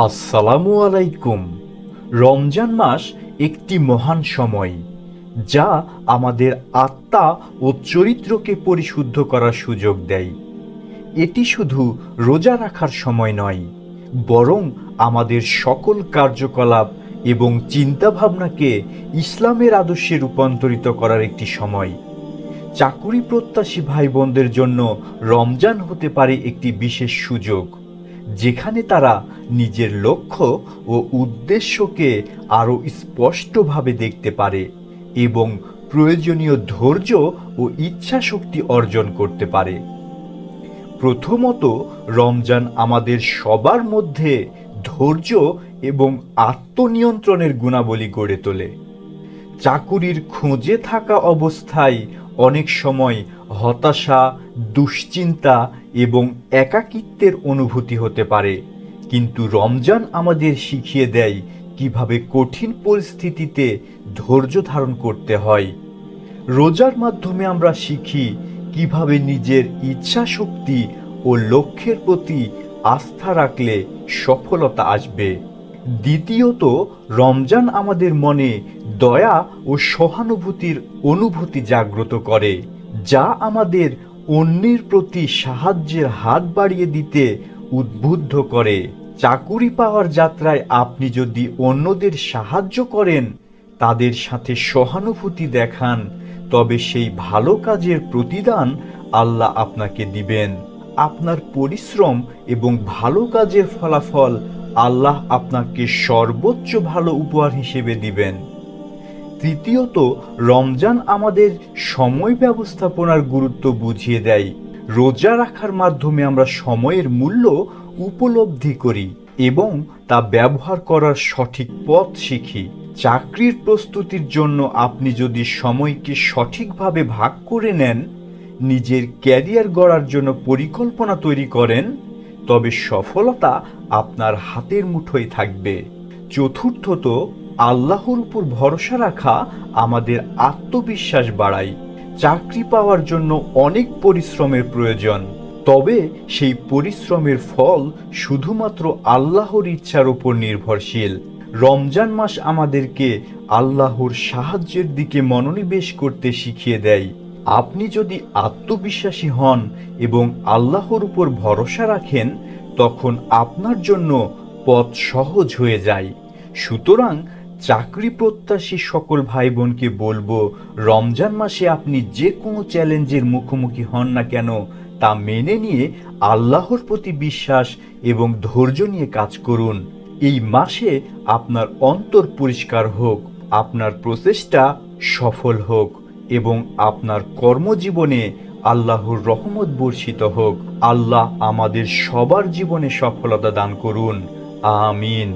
আসসালামু আলাইকুম। রমজান মাস একটি মহান সময়, যা আমাদের আত্মা ও চরিত্রকে পরিশুদ্ধ করার সুযোগ দেয়। এটি শুধু রোজা রাখার সময় নয়, বরং আমাদের সকল কার্যকলাপ এবং চিন্তাভাবনাকে ইসলামের আদর্শে রূপান্তরিত করার একটি সময়। চাকুরি প্রত্যাশী ভাই বোনদের জন্য রমজান হতে পারে একটি বিশেষ সুযোগ, যেখানে তারা নিজের লক্ষ্য ও উদ্দেশ্যকে আরও স্পষ্টভাবে দেখতে পারে এবং প্রয়োজনীয় ধৈর্য ও ইচ্ছাশক্তি অর্জন করতে পারে। প্রথমত, রমজান আমাদের সবার মধ্যে ধৈর্য এবং আত্মনিয়ন্ত্রণের গুণাবলী গড়ে তোলে। চাকুরির খোঁজে থাকা অবস্থায় অনেক সময় হতাশা, দুশ্চিন্তা এবং একাকিত্বের অনুভূতি হতে পারে, কিন্তু রমজান আমাদের শিখিয়ে দেয় কিভাবে কঠিন পরিস্থিতিতে ধৈর্য ধারণ করতে হয়। রোজার মাধ্যমে আমরা শিখি কিভাবে নিজের ইচ্ছা শক্তি ও লক্ষ্যের প্রতি আস্থা রাখলে সফলতা আসবে। দ্বিতীয়ত, রমজান আমাদের মনে দয়া ও সহানুভূতির অনুভূতি জাগ্রত করে, যা আমাদের অন্যের প্রতি সাহায্যের হাত বাড়িয়ে দিতে উদ্বুদ্ধ করে। চাকুরি পাওয়ার যাত্রায় আপনি যদি অন্যদের সাহায্য করেন, তাদের সাথে সহানুভূতি দেখান, তবে সেই ভালো কাজের প্রতিদান আল্লাহ আপনাকে দিবেন। আপনার পরিশ্রম এবং ভালো কাজের ফলাফল আল্লাহ আপনাকে সর্বোচ্চ ভালো উপহার হিসেবে দিবেন। তৃতীয়ত, রমজান আমাদের সময় ব্যবস্থাপনার গুরুত্ব বুঝিয়ে দেয়। রোজা রাখার মাধ্যমে আমরা সময়ের মূল্য উপলব্ধি করি এবং তা ব্যবহার করার সঠিক পথ শিখি। চাকরির প্রস্তুতির জন্য আপনি যদি সময়কে সঠিকভাবে ভাগ করে নেন, নিজের ক্যারিয়ার গড়ার জন্য পরিকল্পনা তৈরি করেন, তবে সফলতা আপনার হাতের মুঠোয় থাকবে। চতুর্থত, আল্লাহর উপর ভরসা রাখা আমাদের আত্মবিশ্বাস বাড়ায়। চাকরি পাওয়ার জন্য অনেক পরিশ্রমের প্রয়োজন, তবে সেই পরিশ্রমের ফল শুধুমাত্র আল্লাহর ইচ্ছার উপর নির্ভরশীল। রমজান মাস আমাদেরকে আল্লাহর সাহায্যের দিকে মনোনিবেশ করতে শিখিয়ে দেয়। আপনি যদি আত্মবিশ্বাসী হন এবং আল্লাহর উপর ভরসা রাখেন, তখন আপনার জন্য পথ সহজ হয়ে যায়। সুতরাং চাকরি প্রত্যাশী সকল ভাই বোনকে বলবো, রমজান মাসে আপনি যে কোনো চ্যালেঞ্জের মুখোমুখি হন না কেন, তা মেনে নিয়ে আল্লাহর প্রতি বিশ্বাস এবং ধৈর্য নিয়ে কাজ করুন। এই মাসে আপনার অন্তর পরিষ্কার হোক, আপনার প্রচেষ্টা সফল হোক এবং আপনার কর্মজীবনে আল্লাহর রহমত বর্ষিত হোক। আল্লাহ আমাদের সবার জীবনে সফলতা দান করুন। আমিন।